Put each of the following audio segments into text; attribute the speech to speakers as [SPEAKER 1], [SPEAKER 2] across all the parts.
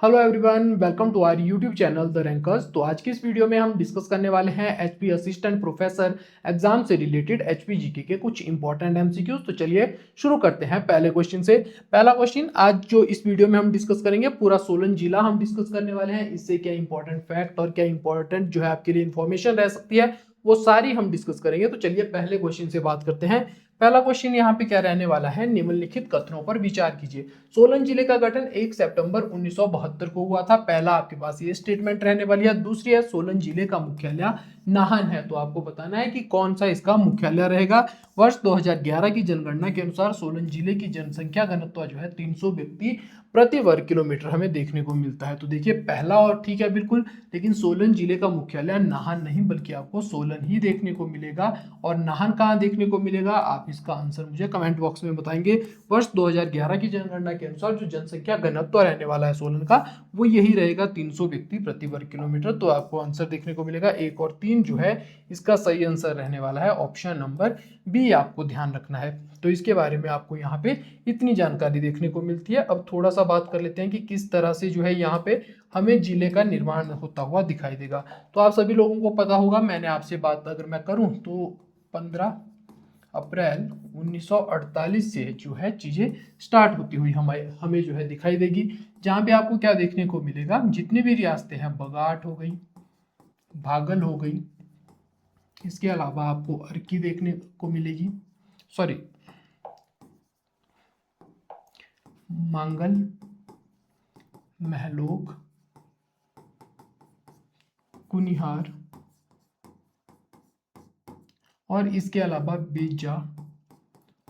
[SPEAKER 1] Hello everyone, welcome to our YouTube channel the Rankers. तो आज की इस वीडियो में हम डिस्कस करने वाले हैं एचपी असिस्टेंट प्रोफेसर एग्जाम से रिलेटेड एचपी जीके के कुछ इंपॉर्टेंट एमसीक्यूज। तो चलिए शुरू करते हैं पहले क्वेश्चन से। पहला क्वेश्चन आज जो इस वीडियो में हम डिस्कस करेंगे, पूरा सोलन जिला हम डिस्कस करने वाले हैं। इससे क्या इंपॉर्टेंट फैक्ट और क्या इंपॉर्टेंट जो है आपके लिए इंफॉर्मेशन रह सकती है वो सारी हम डिस्कस करेंगे। तो चलिए पहले क्वेश्चन से बात करते हैं। पहला क्वेश्चन यहाँ पे क्या रहने वाला है, निम्नलिखित कथनों पर विचार कीजिए। सोलन जिले का गठन 1 सितंबर 1972 को हुआ था। पहला आपके पास ये स्टेटमेंट रहने वाली है। दूसरी है सोलन जिले का मुख्यालय नाहन है। तो आपको बताना है कि कौन सा इसका मुख्यालय रहेगा। वर्ष 2011 की जनगणना के अनुसार सोलन जिले की जनसंख्या घनत्व जो है 300 व्यक्ति प्रति वर्ग किलोमीटर हमें देखने को मिलता है। तो देखिए पहला और ठीक है बिल्कुल, लेकिन सोलन जिले का मुख्यालय नाहन नहीं बल्कि आपको सोलन ही देखने को मिलेगा। और नाहन कहाँ देखने को मिलेगा, आप इसका आंसर मुझे कमेंट बॉक्स में बताएंगे। वर्ष 2011 की जनगणना के अनुसार जो जनसंख्या घनत्व रहने वाला है सोलन का, वो यही रहेगा 300 व्यक्ति प्रति वर्ग किलोमीटर। तो आपको आंसर देखने को मिलेगा 1 और 3 जो है इसका सही आंसर रहने वाला है ऑप्शन नंबर बी। आपको ध्यान रखना है। तो इसके बारे में आपको यहाँ पे इतनी जानकारी देखने को मिलती है। अब थोड़ा सा बात कर लेते हैं कि किस तरह से जो है यहाँ पे हमें जिले का निर्माण होता हुआ दिखाई देगा। तो आप सभी लोगों को पता होगा, मैंने आपसे बात अगर मैं करूं तो 15 अप्रैल 1948 से जो है चीजें स्टार्ट होती हुई हमें जो है दिखाई देगी। जहां पे आपको क्या देखने को मिलेगा, जितनी भी रियासतें हैं, बगाट हो गई, भागल हो गई, इसके अलावा आपको अर्की देखने को मिलेगी, सॉरी मांगल, महलोग, कुनिहार और इसके अलावा बेजा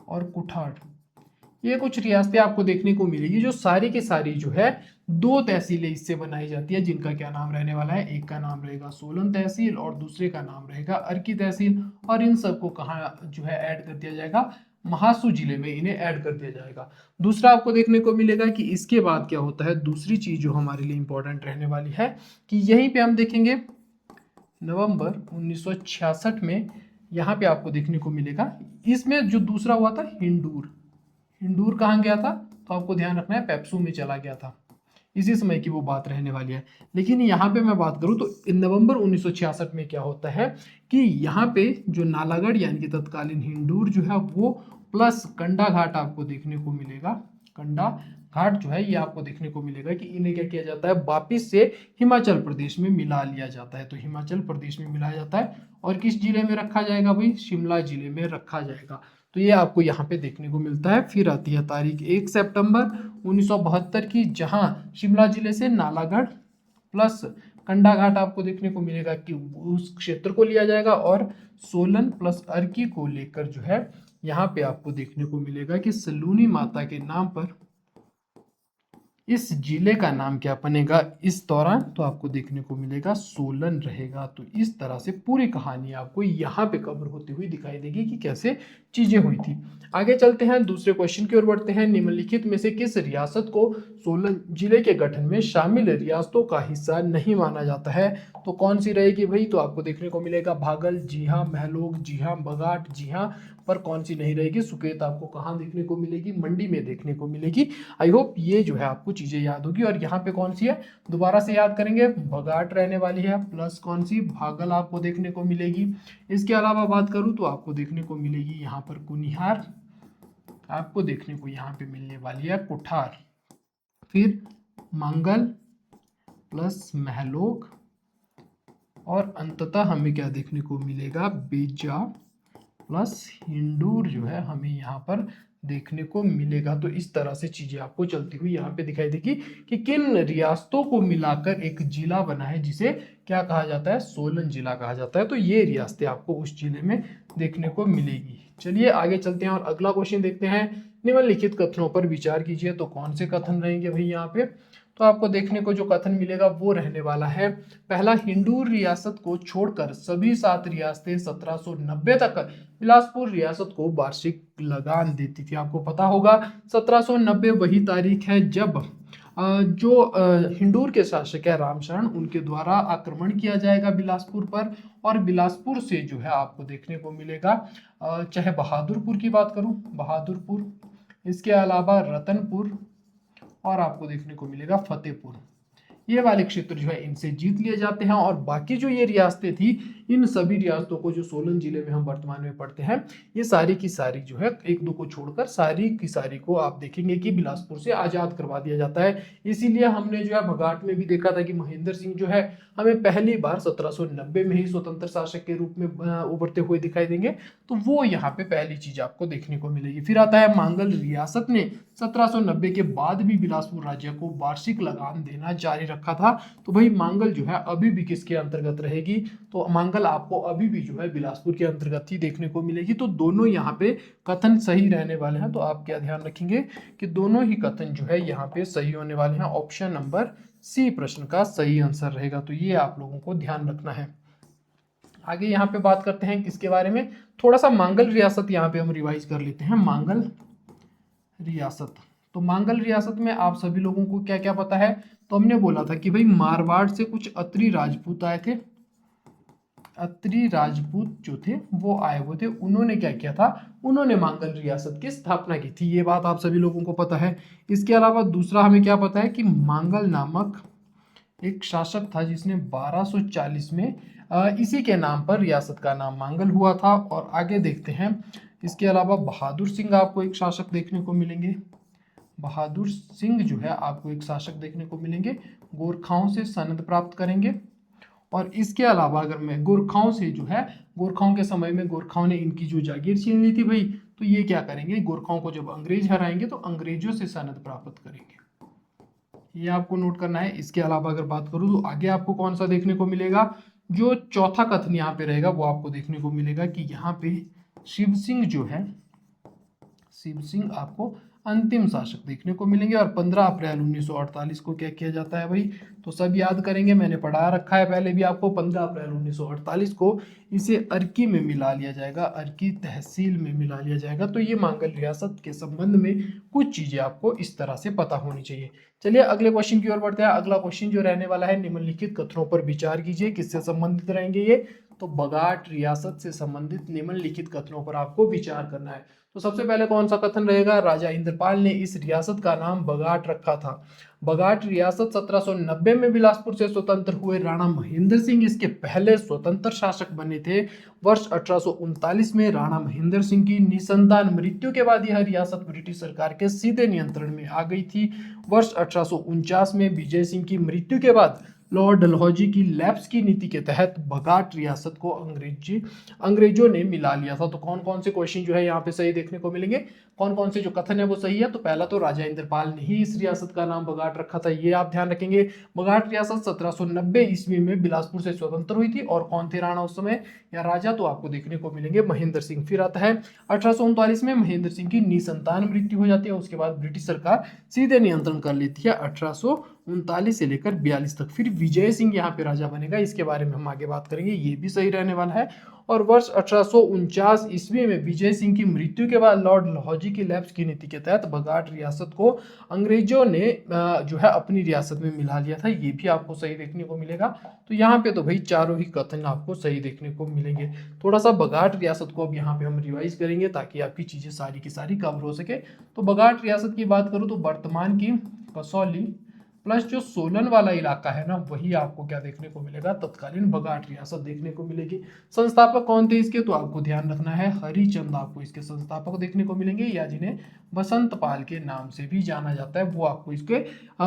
[SPEAKER 1] और कुठार, ये कुछ रियासतें आपको देखने को मिलेगी जो सारी की सारी जो है 2 तहसीलें इससे बनाई जाती है, जिनका क्या नाम रहने वाला है। एक का नाम रहेगा सोलन तहसील और दूसरे का नाम रहेगा अर्की तहसील। और इन सबको कहाँ जो है ऐड कर दिया जाएगा, महासू जिले में इन्हें ऐड कर दिया जाएगा। दूसरा आपको देखने को मिलेगा कि इसके बाद क्या होता है, दूसरी चीज जो हमारे लिए इंपॉर्टेंट रहने वाली है कि यहीं पे हम देखेंगे नवंबर 1966 में यहाँ पे आपको देखने को मिलेगा, इसमें जो दूसरा हुआ था हिंडूर। हिंडूर कहाँ गया था, तो आपको ध्यान रखना है पेप्सू में चला गया था। इसी समय की वो बात रहने वाली है। लेकिन यहाँ पे मैं बात करूँ तो नवंबर 1966 में क्या होता है कि यहाँ पे जो नालागढ़ यानी कि तत्कालीन हिंडूर जो है वो प्लस कंडा घाट आपको देखने को मिलेगा। कंडा घाट जो है ये आपको देखने को मिलेगा कि इन्हें क्या किया जाता है, वापिस से हिमाचल प्रदेश में मिला लिया जाता है। तो हिमाचल प्रदेश में मिलाया जाता है और किस जिले में रखा जाएगा भाई, शिमला जिले में रखा जाएगा। तो ये आपको यहाँ पे देखने को मिलता है। फिर आती है तारीख 1 सितंबर 1972 की, जहां शिमला जिले से नालागढ़ प्लस कंडा घाट आपको देखने को मिलेगा कि उस क्षेत्र को लिया जाएगा और सोलन प्लस अर्की को लेकर जो है यहाँ पे आपको देखने को मिलेगा कि सलूनी माता के नाम पर इस जिले का नाम क्या बनेगा इस दौरान, तो आपको देखने को मिलेगा सोलन रहेगा। तो इस तरह से पूरी कहानी आपको यहाँ पे कवर होती हुई दिखाई देगी कि कैसे चीजें हुई थी। आगे चलते हैं, दूसरे क्वेश्चन की ओर बढ़ते हैं। निम्नलिखित में से किस रियासत को सोलन जिले के गठन में शामिल रियासतों का हिस्सा नहीं माना जाता है, तो कौन सी रहेगी भाई, तो आपको देखने को मिलेगा भागल, जी हाँ, महलोग, जी हाँ, बगाट, जी हाँ, पर कौन सी नहीं रहेगी, सुकेत आपको कहाँ देखने को मिलेगी, मंडी में देखने को मिलेगी। आई होप ये जो है आपको चीजें याद होगी। और यहाँ पे कौन सी है, दोबारा से याद करेंगे, बगाट रहने वाली है, प्लस कौन सी, भागल आपको देखने को मिलेगी। इसके अलावा बात करूं तो आपको देखने को मिलेगी यहाँ पर कुनिहार, आपको देखने को यहाँ पे मिलने वाली है कुठार, फिर मंगल प्लस महलोग और अंततः हमें क्या देखने को मिलेगा, बेजा प्लस हिंडूर जो है हमें यहाँ पर देखने को मिलेगा। तो इस तरह से चीजें आपको चलती हुई यहाँ पे दिखाई देगी कि किन रियासतों को मिलाकर एक जिला बना है जिसे क्या कहा जाता है, सोलन जिला कहा जाता है। तो ये रियासतें आपको उस जिले में देखने को मिलेगी। चलिए आगे चलते हैं और अगला क्वेश्चन देखते हैं। निम्नलिखित कथनों पर विचार कीजिए। तो कौन से कथन रहेंगे भाई यहाँ पे, तो आपको देखने को जो कथन मिलेगा वो रहने वाला है, पहला, हिंडूर रियासत को छोड़कर सभी 7 रियासतें 1790 तक बिलासपुर रियासत को वार्षिक लगान देती थी। आपको पता होगा 1790 वही तारीख है जब जो हिंडूर के शासक है रामशरण, उनके द्वारा आक्रमण किया जाएगा बिलासपुर पर। और बिलासपुर से जो है आपको देखने को मिलेगा, चाहे बहादुरपुर की बात करूं, बहादुरपुर, इसके अलावा रतनपुर और आपको देखने को मिलेगा फतेहपुर। ये वाले क्षेत्र जो है इनसे जीत लिए जाते हैं, और बाकी जो ये रियासतें थी, इन सभी रियासतों को जो सोलन जिले में हम वर्तमान में पढ़ते हैं, ये सारी की सारी जो है, एक दो को छोड़कर सारी की सारी को आप देखेंगे कि बिलासपुर से आजाद करवा दिया जाता है। इसीलिए हमने जो है बघाट में भी देखा था कि महेंद्र सिंह जो है हमें पहली बार 1790 में ही स्वतंत्र शासक के रूप में उभरते हुए दिखाई देंगे। तो वो यहाँ पे पहली चीज आपको देखने को मिलेगी। फिर आता है मांगल रियासत ने 1790 के बाद भी बिलासपुर राज्य को वार्षिक लगान देना जारी रखा था। तो भाई मांगल जो है अभी भी किसके अंतर्गत रहेगी, तो मांगल आपको अभी भी जो है बिलासपुर के अंतर्गत ही देखने को मिलेगी। तो दोनों यहाँ पे कथन सही रहने वाले हैं। तो आप क्या ध्यान रखेंगे कि दोनों ही कथन जो है यहाँ पे सही होने वाले हैं। ऑप्शन नंबर सी प्रश्न का सही आंसर रहेगा। तो ये आप लोगों को ध्यान रखना है। आगे यहाँ पे बात करते हैं किसके बारे में, थोड़ा सा मांगल रियासत यहाँ पे हम रिवाइज कर लेते हैं। मांगल रियासत, तो मांगल रियासत में आप सभी लोगों को क्या क्या पता है, तो हमने बोला था कि भाई मारवाड़ से कुछ अत्री राजपूत आए थे। अत्री राजपूत जो थे वो आए हुए थे, उन्होंने क्या किया था, उन्होंने मांगल रियासत की स्थापना की थी। ये बात आप सभी लोगों को पता है। इसके अलावा दूसरा हमें क्या पता है कि मांगल नामक एक शासक था जिसने 1240 में इसी के नाम पर रियासत का नाम मांगल हुआ था। और आगे देखते हैं, इसके अलावा बहादुर सिंह आपको एक शासक देखने को मिलेंगे। बहादुर सिंह जो है आपको एक शासक देखने को मिलेंगे, गोरखाओं से सनद प्राप्त करेंगे। और इसके अलावा अगर मैं गोरखाओं से जो है, गोरखाओं के समय में गोरखाओं ने इनकी जो जागीर छीन ली थी भाई, तो ये क्या करेंगे, गोरखाओं को जब अंग्रेज हराएंगे तो अंग्रेजों से सनद प्राप्त करेंगे। ये आपको नोट करना है। इसके अलावा अगर बात करूं तो आगे आपको कौन सा देखने को मिलेगा, जो चौथा कथन यहाँ पे रहेगा वो आपको देखने को मिलेगा कि यहाँ पे शिव सिंह जो है, शिव सिंह आपको अंतिम शासक देखने को मिलेंगे। और 15 अप्रैल 1948 को क्या किया जाता है भाई, तो सब याद करेंगे, मैंने पढ़ा रखा है पहले भी आपको। 15 अप्रैल 1948 को इसे अर्की में मिला लिया जाएगा, अर्की तहसील में मिला लिया जाएगा। तो ये मांगल रियासत के संबंध में कुछ चीजें आपको इस तरह से पता होनी चाहिए। चलिए अगले क्वेश्चन की ओर बढ़ते हैं। अगला क्वेश्चन जो रहने वाला है, निम्नलिखित कथनों पर विचार कीजिए। किससे संबंधित रहेंगे ये, तो बघाट रियासत से संबंधित निम्नलिखित कथनों पर आपको विचार करना है। तो सबसे पहले कौन सा कथन रहेगा, राजा इंद्रपाल ने इस रियासत का नाम बघाट रखा था। बघाट रियासत 1790 में बिलासपुर से स्वतंत्र हुए राणा महेंद्र सिंह इसके पहले स्वतंत्र शासक बने थे। वर्ष 1839 में राणा महेंद्र सिंह की निसंतान मृत्यु के बाद यह रियासत ब्रिटिश सरकार के सीधे नियंत्रण में आ गई थी। वर्ष 1849 में विजय सिंह की मृत्यु के बाद लॉर्ड डलहौजी की लैप्स की नीति के तहत बघाट रियासत को अंग्रेजों ने मिला लिया था। तो कौन कौन से क्वेश्चन जो है यहाँ पे सही देखने को मिलेंगे, कौन कौन से जो कथन है वो सही है। तो पहला तो राजा इंद्रपाल ने ही इस रियासत का नाम बघाट रखा था, ये आप ध्यान रखेंगे। बघाट रियासत 1790 ईस्वी में बिलासपुर से स्वतंत्र हुई थी। और कौन थे राणा उस समय या राजा, तो आपको देखने को मिलेंगे महेंद्र सिंह। फिर आता है 1839 में महेंद्र सिंह की निसंतान मृत्यु हो जाती है। उसके बाद ब्रिटिश सरकार सीधे नियंत्रण कर लेती है 1839 से लेकर 42 तक। फिर विजय सिंह यहाँ पे राजा बनेगा, इसके बारे में हम आगे बात करेंगे, ये भी सही रहने वाला है। और वर्ष 1849 ईस्वी में विजय सिंह की मृत्यु के बाद लॉर्ड डलहौजी की लैप्स की नीति के तहत बघाट रियासत को अंग्रेजों ने जो है अपनी रियासत में मिला लिया था, ये भी आपको सही देखने को मिलेगा। तो यहाँ पे तो भाई चारों ही कथन आपको सही देखने को मिलेंगे। थोड़ा सा बघाट रियासत को अब यहाँ पे हम रिवाइज करेंगे ताकि आपकी चीजें सारी की सारी कवर हो सके। तो बघाट रियासत की बात करूँ तो वर्तमान की कसौली प्लस जो सोलन वाला इलाका है ना, वही आपको क्या देखने को मिलेगा, तत्कालीन बघाट रियासत देखने को मिलेगी। संस्थापक कौन थे इसके, तो आपको ध्यान रखना है हरिचंद आपको इसके संस्थापक देखने को मिलेंगे, या जिन्हें बसंत पाल के नाम से भी जाना जाता है, वो आपको इसके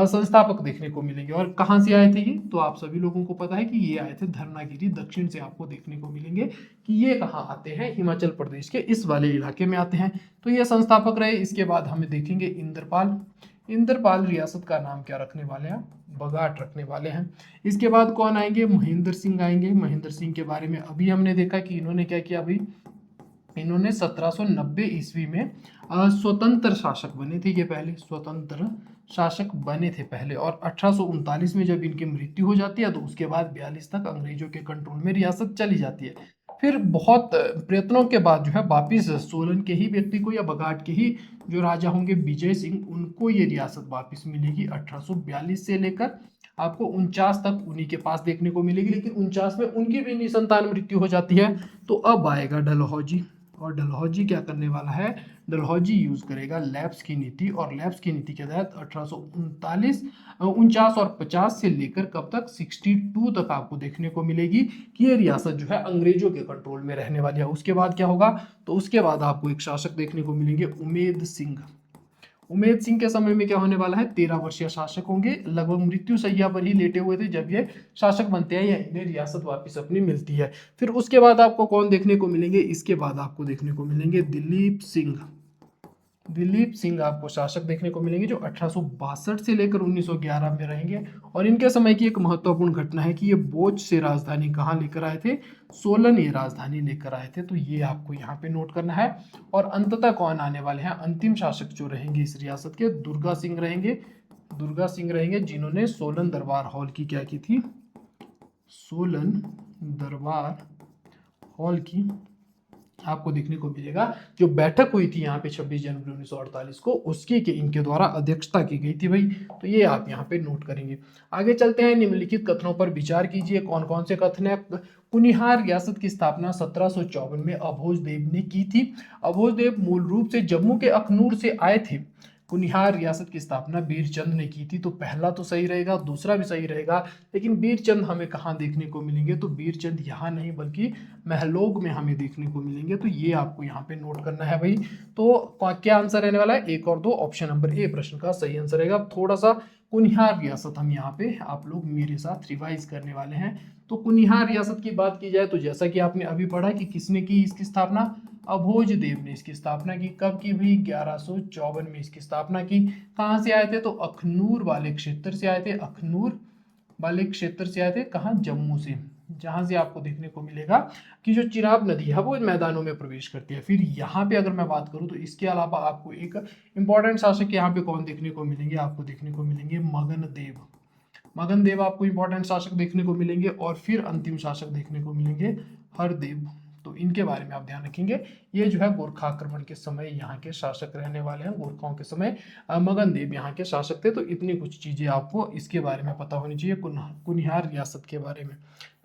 [SPEAKER 1] संस्थापक देखने को मिलेंगे। और कहाँ से आए थे ये, तो आप सभी लोगों को पता है कि ये आए थे धरनागिरी दक्षिण से, आपको देखने को मिलेंगे कि ये कहाँ आते हैं, हिमाचल प्रदेश के इस वाले इलाके में आते हैं। तो ये संस्थापक रहे। इसके बाद हमें देखेंगे इंद्रपाल। इंद्रपाल रियासत का नाम क्या रखने वाले हैं, बघाट रखने वाले हैं। इसके बाद कौन आएंगे, महेंद्र सिंह आएंगे। महेंद्र सिंह के बारे में अभी हमने देखा कि इन्होंने क्या किया भाई, इन्होंने 1790 ईस्वी में स्वतंत्र शासक बने थे, ये पहले स्वतंत्र शासक बने थे पहले। और 1839 में जब इनकी मृत्यु हो जाती है तो उसके बाद 42 तक अंग्रेजों के कंट्रोल में रियासत चली जाती है। फिर बहुत प्रयत्नों के बाद जो है वापिस सोलन के ही व्यक्ति को या बघाट के ही जो राजा होंगे विजय सिंह, उनको ये रियासत वापिस मिलेगी 1842 से लेकर आपको 49 तक उन्हीं के पास देखने को मिलेगी। लेकिन 49 में उनकी भी निसंतान मृत्यु हो जाती है। तो अब आएगा डलहौजी, और डलहौजी क्या करने वाला है, डलहौजी यूज करेगा लैब्स की नीति, और लैब्स की नीति के तहत 1839 49 और 50 से लेकर कब तक 62 तक आपको देखने को मिलेगी कि ये रियासत जो है अंग्रेजों के कंट्रोल में रहने वाली है। उसके बाद क्या होगा, तो उसके बाद आपको एक शासक देखने को मिलेंगे उमेद सिंह। उमेद सिंह के समय में क्या होने वाला है, 13 वर्षीय शासक होंगे, लगभग मृत्यु शैया पर ही लेटे हुए थे जब ये शासक बनते हैं या इन्हें रियासत वापस अपनी मिलती है। फिर उसके बाद आपको कौन देखने को मिलेंगे, इसके बाद आपको देखने को मिलेंगे दिलीप सिंह। दिलीप सिंह आपको शासक देखने को मिलेंगे जो 1862 से लेकर 1911 में रहेंगे, और इनके समय की एक महत्वपूर्ण घटना है कि ये बोझ से राजधानी कहाँ लेकर आए थे, सोलन ये राजधानी लेकर आए थे। तो ये आपको यहाँ पे नोट करना है। और अंततः कौन आने वाले हैं, अंतिम शासक जो रहेंगे इस रियासत के, दुर्गा सिंह रहेंगे। दुर्गा सिंह रहेंगे जिन्होंने सोलन दरबार हॉल की क्या की थी, सोलन दरबार हॉल की आपको देखने को मिलेगा जो बैठक हुई थी यहाँ पे 26 जनवरी 1948 को, उसकी के इनके द्वारा अध्यक्षता की गई थी भाई। तो ये आप यहाँ पे नोट करेंगे। आगे चलते हैं, निम्नलिखित कथनों पर विचार कीजिए। कौन कौन से कथन है। कुनिहार रियासत की स्थापना 1754 में अभोज देव ने की थी। अभोज देव मूल रूप से जम्मू के अखनूर से आए थे। कुनिहार रियासत की स्थापना बीरचंद ने की थी। तो पहला तो सही रहेगा, दूसरा भी सही रहेगा, लेकिन बीरचंद हमें कहाँ देखने को मिलेंगे, तो बीरचंद यहाँ नहीं बल्कि महलोग में हमें देखने को मिलेंगे। तो ये आपको यहाँ पे नोट करना है भाई। तो क्या आंसर रहने वाला है, 1 और 2, ऑप्शन नंबर ए प्रश्न का सही आंसर रहेगा। थोड़ा सा कुनिहार रियासत हम यहाँ पे आप लोग मेरे साथ रिवाइज करने वाले हैं। तो कुनिहार रियासत की बात की जाए तो जैसा कि आपने अभी पढ़ा कि किसने की इसकी स्थापना, अभोज देव ने इसकी स्थापना की। कब की भाई, 1154 में इसकी स्थापना की। कहाँ से आए थे, तो अखनूर वाले क्षेत्र से आए थे। अखनूर वाले क्षेत्र से आए थे, कहाँ, जम्मू से, जहां से आपको देखने को मिलेगा कि जो चिनाब नदी है वो मैदानों में प्रवेश करती है। फिर यहाँ पे अगर मैं बात करूँ तो इसके अलावा आपको एक इंपॉर्टेंट शासक यहाँ पे कौन देखने को मिलेंगे, आपको देखने को मिलेंगे मगन देव। मगन देव आपको इंपॉर्टेंट शासक देखने को मिलेंगे। और फिर अंतिम शासक देखने को मिलेंगे हरदेव। तो इनके बारे में आप ध्यान रखेंगे। ये जो है गोरखा आक्रमण के समय यहाँ के शासक रहने वाले हैं। गोरखाओं के समय मगन देव यहाँ के शासक थे। तो इतनी कुछ चीजें आपको इसके बारे में पता होनी चाहिए कुनिहार रियासत के बारे में।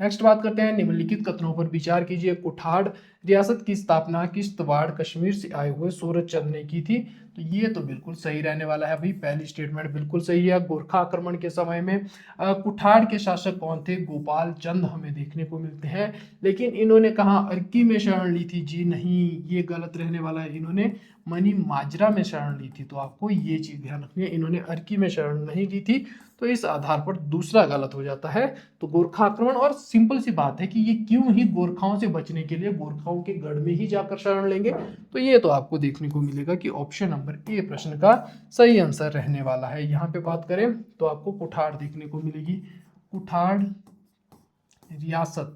[SPEAKER 1] नेक्स्ट बात करते हैं, निम्नलिखित कथनों पर विचार कीजिए। कुठाड़ रियासत की स्थापना किश्तवाड़ कश्मीर से आए हुए सूरज चंद ने की थी। तो ये तो बिल्कुल सही रहने वाला है भाई, पहली स्टेटमेंट बिल्कुल सही है। गोरखा आक्रमण के समय में कुठाड़ के शासक कौन थे, गोपाल चंद हमें देखने को मिलते हैं। लेकिन इन्होंने कहा अर्की में शरण ली थी, जी नहीं, ये गलत रहने वाला है। इन्होंने मनी माजरा में शरण ली थी। तो आपको ये चीज ध्यान रखनी है, इन्होंने अर्की में शरण नहीं ली थी। तो इस आधार पर दूसरा गलत हो जाता है। तो गोरखा आक्रमण, और सिंपल सी बात है कि ये क्यों ही गोरखाओं से बचने के लिए गोरखाओं के गढ़ में ही जाकर शरण लेंगे। तो ये तो आपको देखने को मिलेगा कि ऑप्शन नंबर ए प्रश्न का सही आंसर रहने वाला है। यहाँ पे बात करें तो आपको कुठाड़ देखने को मिलेगी। कुठाड़ रियासत,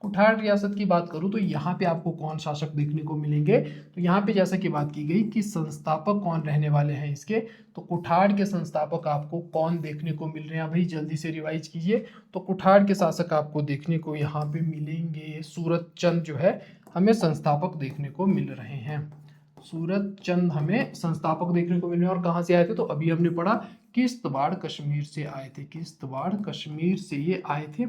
[SPEAKER 1] कुठाड़ रियासत की बात करूं तो यहाँ पे आपको कौन शासक देखने को मिलेंगे, तो यहाँ पे जैसा कि बात की गई कि संस्थापक कौन रहने वाले हैं इसके, तो कुठाड़ के संस्थापक आपको कौन देखने को मिल रहे हैं भाई, जल्दी से रिवाइज कीजिए। तो कुठाड़ के शासक आपको देखने को यहाँ पे मिलेंगे सूरत चंद, जो है हमें संस्थापक देखने को मिल रहे हैं। सूरत चंद हमें संस्थापक देखने को मिल रहे हैं। और कहाँ से आए थे, तो अभी हमने पढ़ा किश्तवाड़ कश्मीर से आए थे। किश्तवाड़ कश्मीर से ये आए थे।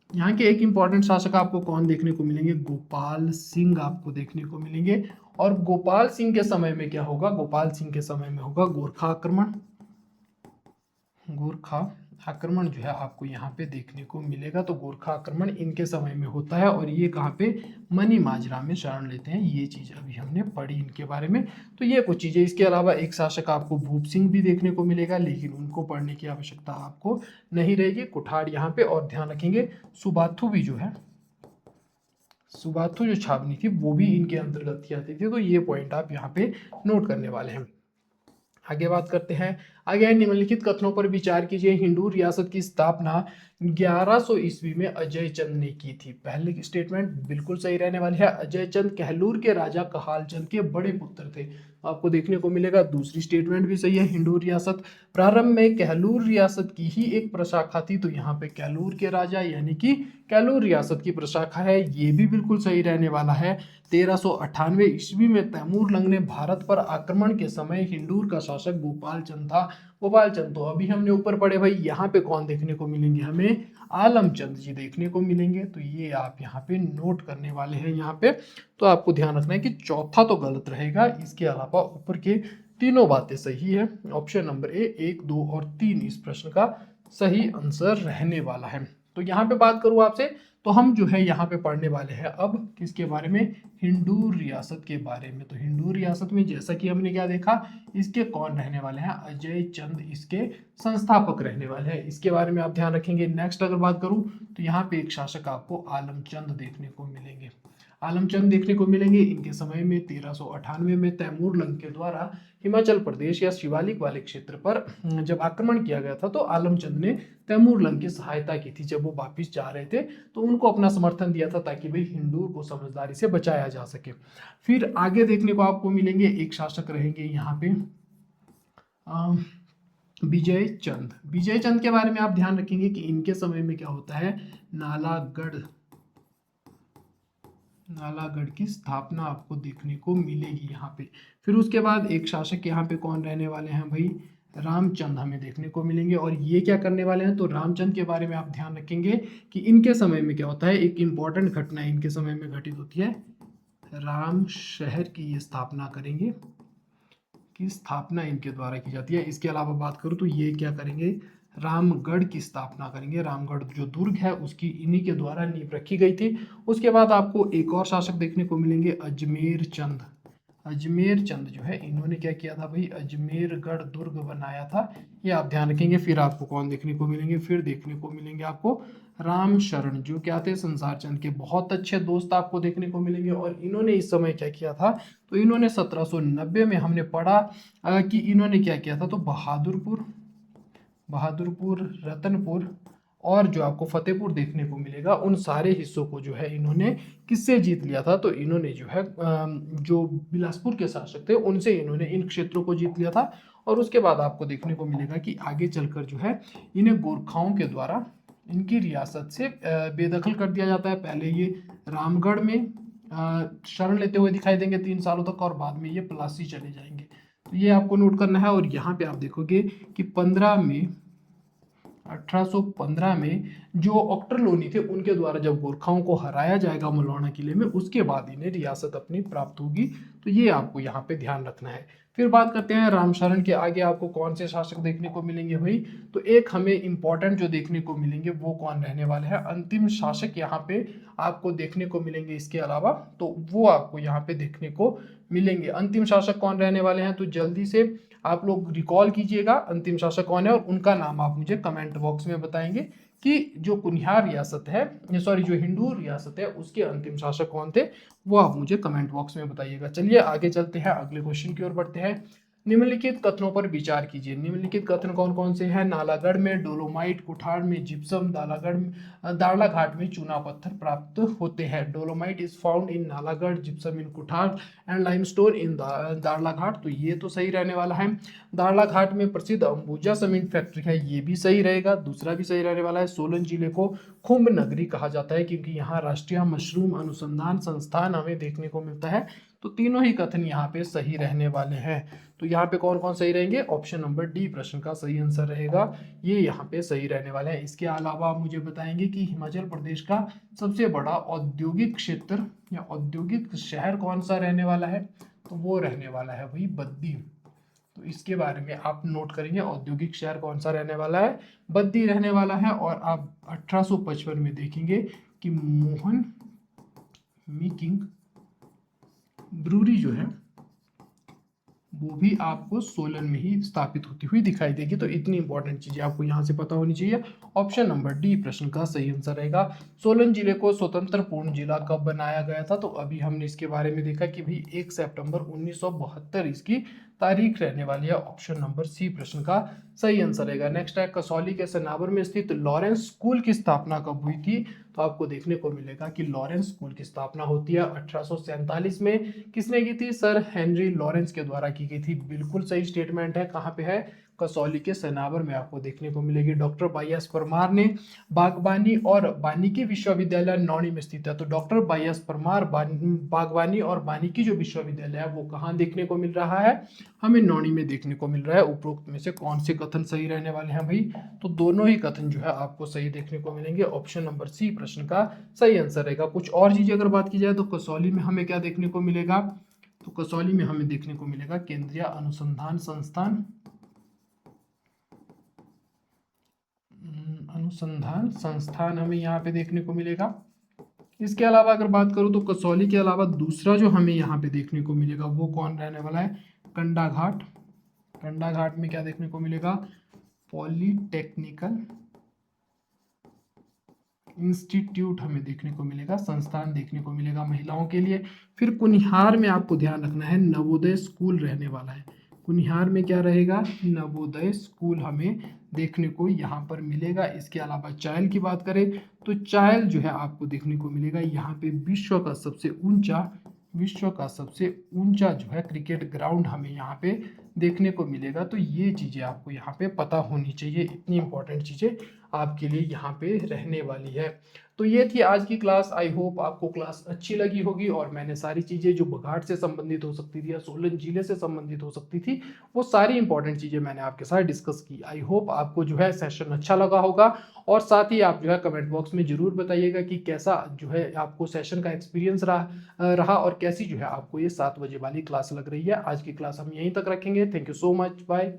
[SPEAKER 1] यहाँ के एक इंपॉर्टेंट शासक आपको कौन देखने को मिलेंगे, गोपाल सिंह आपको देखने को मिलेंगे। और गोपाल सिंह के समय में क्या होगा, गोपाल सिंह के समय में होगा गोरखा आक्रमण। गोरखा आक्रमण जो है आपको यहाँ पे देखने को मिलेगा। तो गोरखा आक्रमण इनके समय में होता है, और ये कहाँ पे, मनी माजरा में शरण लेते हैं। ये चीज अभी हमने पढ़ी इनके बारे में। तो ये कुछ चीजें। इसके अलावा एक शासक आपको भूप सिंह भी देखने को मिलेगा, लेकिन उनको पढ़ने की आवश्यकता आपको नहीं रहेगी। कुठाड़ यहाँ पे, और ध्यान रखेंगे सुबाथु भी जो है, सुबाथु जो छावनी थी वो भी इनके अंतर्गत ही आती थी। तो ये पॉइंट आप यहाँ पे नोट करने वाले हैं। आगे बात करते हैं। आगे निम्नलिखित कथनों पर विचार कीजिए। हिंदू रियासत की स्थापना 1100 ईस्वी में अजय चंद ने की थी। पहली स्टेटमेंट बिल्कुल सही रहने वाली है। अजय चंद कहलूर के राजा कहाल चंद के बड़े पुत्र थे, आपको देखने को मिलेगा। दूसरी स्टेटमेंट भी सही है। हिंदू रियासत प्रारंभ में कहलूर रियासत की ही एक प्रशाखा थी। तो यहाँ पे कहलूर के राजा यानी कि कहलूर रियासत की प्रशाखा है, ये भी बिल्कुल सही रहने वाला है। 1398 ईस्वी में तैमूर लंग ने भारत पर आक्रमण के समय हिंदूर का शासक गोपाल चंद था। गोपाल चंद तो अभी हमने ऊपर पढ़े भाई। यहाँ पे कौन देखने को मिलेंगे हमें, आलमचंद जी देखने को मिलेंगे। तो ये आप यहाँ पे नोट करने वाले हैं यहाँ पे। तो आपको ध्यान रखना है कि चौथा तो गलत रहेगा, इसके अलावा ऊपर के तीनों बातें सही है। ऑप्शन नंबर ए 1, 2 और 3 इस प्रश्न का सही आंसर रहने वाला है। तो यहाँ पे बात करूँ आपसे, तो हम जो है यहाँ पे पढ़ने वाले हैं अब किसके बारे में, हिंदू रियासत के बारे में। तो हिंदू रियासत में जैसा कि हमने क्या देखा, इसके कौन रहने वाले हैं, अजय चंद इसके संस्थापक रहने वाले हैं, इसके बारे में आप ध्यान रखेंगे। नेक्स्ट अगर बात करूं तो यहाँ पे एक शासक आपको आलमचंद देखने को मिलेंगे। आलमचंद देखने को मिलेंगे। इनके समय में 1398 में तैमूर लंग के द्वारा हिमाचल प्रदेश या शिवालिक वाले क्षेत्र पर जब आक्रमण किया गया था, तो आलमचंद ने तैमूर लंग की सहायता की थी। जब वो वापिस जा रहे थे तो उनको अपना समर्थन दिया था ताकि भाई हिंदूर को समझदारी से बचाया जा सके। फिर आगे देखने को आपको मिलेंगे एक शासक रहेंगे यहाँ पे विजय चंद। विजय चंद के बारे में आप ध्यान रखेंगे कि इनके समय में क्या होता है, नालागढ़ की स्थापना आपको देखने को मिलेगी यहाँ पे। फिर उसके बाद एक शासक यहाँ पे कौन रहने वाले हैं भाई, रामचंद हमें देखने को मिलेंगे। और ये क्या करने वाले हैं, तो रामचंद के बारे में आप ध्यान रखेंगे कि इनके समय में क्या होता है, एक इंपॉर्टेंट घटना इनके समय में घटित होती है, राम शहर की ये स्थापना करेंगे, की स्थापना इनके द्वारा की जाती है। इसके अलावा बात करूँ तो ये क्या करेंगे, रामगढ़ की स्थापना करेंगे। रामगढ़ जो दुर्ग है उसकी इन्हीं के द्वारा नींव रखी गई थी। उसके बाद आपको एक और शासक देखने को मिलेंगे, अजमेर चंद। अजमेर चंद जो है इन्होंने क्या किया था भाई, अजमेरगढ़ दुर्ग बनाया था, ये आप ध्यान रखेंगे। फिर आपको कौन देखने को मिलेंगे, फिर देखने को मिलेंगे आपको राम शरण, जो क्या थे, संसार चंद के बहुत अच्छे दोस्त आपको देखने को मिलेंगे। और इन्होंने इस समय क्या किया था, तो इन्होंने 1790 में हमने पढ़ा कि इन्होंने क्या किया था, तो बहादुरपुर, रतनपुर और जो आपको फतेहपुर देखने को मिलेगा, उन सारे हिस्सों को जो है इन्होंने किससे जीत लिया था, तो इन्होंने जो है जो बिलासपुर के शासक थे उनसे इन्होंने इन क्षेत्रों को जीत लिया था। और उसके बाद आपको देखने को मिलेगा कि आगे चलकर जो है इन्हें गोरखाओं के द्वारा इनकी रियासत से बेदखल कर दिया जाता है। पहले ये रामगढ़ में शरण लेते हुए दिखाई देंगे 3 सालों तक, और बाद में ये प्लासी चले जाएंगे। तो ये आपको नोट करना है। और यहाँ पे आप देखोगे कि 1815 में जो ऑक्टर लोनी थे उनके द्वारा जब गोरखाओं को हराया जाएगा मलवाना किले में, उसके बाद इन्हें रियासत अपनी प्राप्त होगी। तो ये आपको यहाँ पे ध्यान रखना है। फिर बात करते हैं रामशरण के आगे आपको कौन से शासक देखने को मिलेंगे भाई, तो एक हमें इंपॉर्टेंट जो देखने को मिलेंगे वो कौन रहने वाले हैं, अंतिम शासक यहाँ पे आपको देखने को मिलेंगे। इसके अलावा तो वो आपको यहाँ पे देखने को मिलेंगे। अंतिम शासक कौन रहने वाले हैं, तो जल्दी से आप लोग रिकॉल कीजिएगा अंतिम शासक कौन है, और उनका नाम आप मुझे कमेंट बॉक्स में बताएंगे कि जो कुनिहार रियासत है, सॉरी जो हिंदू रियासत है, उसके अंतिम शासक कौन थे, वो आप मुझे कमेंट बॉक्स में बताइएगा। चलिए आगे चलते हैं, अगले क्वेश्चन की ओर बढ़ते हैं। निम्नलिखित कथनों पर विचार कीजिए। निम्नलिखित कथन कौन कौन से हैं, नालागढ़ में डोलोमाइट, कुठार में जिप्सम, दाड़लाघाट में चूना पत्थर प्राप्त होते हैं। Dolomite is found in Nalagarh, gypsum in Kuthar and limestone in Darlaghat. तो ये तो सही रहने वाला है। दाड़लाघाट में प्रसिद्ध अंबुजा सीमेंट फैक्ट्री है, ये भी सही रहेगा। दूसरा भी सही रहने वाला है, सोलन जिले को खुम्ब नगरी कहा जाता है क्योंकि यहाँ राष्ट्रीय मशरूम अनुसंधान संस्थान हमें देखने को मिलता है। तो तीनों ही कथन यहाँ पे सही रहने वाले हैं। तो यहाँ पे कौन कौन सही रहेंगे, ऑप्शन नंबर डी प्रश्न का सही आंसर रहेगा, ये यहाँ पे सही रहने वाले हैं। इसके अलावा आप मुझे बताएंगे कि हिमाचल प्रदेश का सबसे बड़ा औद्योगिक क्षेत्र या औद्योगिक शहर कौन सा रहने वाला है, तो वो रहने वाला है वही बद्दी। तो इसके बारे में आप नोट करेंगे, औद्योगिक शहर कौन सा रहने वाला है, बद्दी रहने वाला है। और आप 1855 में देखेंगे कि मोहन मेकिंग ब्रूरी जो है वो भी आपको सोलन में ही स्थापित होती हुई दिखाई देगी। तो इतनी इंपॉर्टेंट चीजें आपको यहाँ से पता होनी चाहिए। ऑप्शन नंबर डी प्रश्न का सही आंसर रहेगा। सोलन जिले को स्वतंत्र पूर्ण जिला कब बनाया गया था, तो अभी हमने इसके बारे में देखा कि भाई 1 सितंबर 1972 इसकी तारीख रहने वाली है। ऑप्शन नंबर सी प्रश्न का सही आंसर रहेगा। नेक्स्ट है, कसौली के सनावर में स्थित लॉरेंस स्कूल की स्थापना कब हुई थी, तो आपको देखने को मिलेगा कि लॉरेंस स्कूल की स्थापना होती है 1847 में। किसने की थी, सर हेनरी लॉरेंस के द्वारा की गई थी। बिल्कुल सही स्टेटमेंट है। कहाँ पे है, कसौली के सनावर में आपको देखने को मिलेगी। डॉक्टर वाई एस परमार ने बागवानी और वानिकी विश्वविद्यालय नौणी में स्थित है। तो डॉक्टर वाई एस परमार बागवानी और वानिकी जो विश्वविद्यालय है वो कहाँ देखने को मिल रहा है, हमें नौणी में देखने को मिल रहा है। उपरोक्त में से कौन से कथन सही रहने वाले हैं भाई, तो दोनों ही कथन जो है आपको सही देखने को मिलेंगे। ऑप्शन नंबर सी प्रश्न का सही आंसर रहेगा। कुछ और चीजें अगर बात की जाए तो कसौली में हमें क्या देखने को मिलेगा, तो कसौली में हमें देखने को मिलेगा केंद्रीय अनुसंधान संस्थान, हमें यहाँ पे देखने को मिलेगा। इसके अलावा अगर बात करूँ तो कसौली के अलावा दूसरा जो हमें यहाँ पे देखने को मिलेगा वो कौन रहने वाला है, कंडाघाट। कंडाघाट में क्या देखने को मिलेगा, पॉलीटेक्निकल इंस्टीट्यूट हमें देखने को मिलेगा, संस्थान देखने को मिलेगा महिलाओं के लिए। फिर कुनिहार में आपको ध्यान रखना है नवोदय स्कूल रहने वाला है। कुनिहार में क्या रहेगा, नवोदय स्कूल हमें देखने को यहाँ पर मिलेगा। इसके अलावा चायल की बात करें तो चायल जो है आपको देखने को मिलेगा यहाँ पे विश्व का सबसे ऊंचा जो है क्रिकेट ग्राउंड हमें यहाँ पे देखने को मिलेगा। तो ये चीजें आपको यहाँ पे पता होनी चाहिए, इतनी इंपॉर्टेंट चीजें आपके लिए यहाँ पे रहने वाली है। तो ये थी आज की क्लास। आई होप आपको क्लास अच्छी लगी होगी और मैंने सारी चीजें जो बघाट से संबंधित हो सकती थी या सोलन जिले से संबंधित हो सकती थी वो सारी इंपॉर्टेंट चीजें मैंने आपके साथ डिस्कस की। आई होप आपको जो है सेशन अच्छा लगा होगा और साथ ही आप जो है कमेंट बॉक्स में जरूर बताइएगा कि कैसा जो है आपको सेशन का एक्सपीरियंस रहा और कैसी जो है आपको ये 7 बजे वाली क्लास लग रही है। आज की क्लास हम यहीं तक रखेंगे। Thank you so much, bye.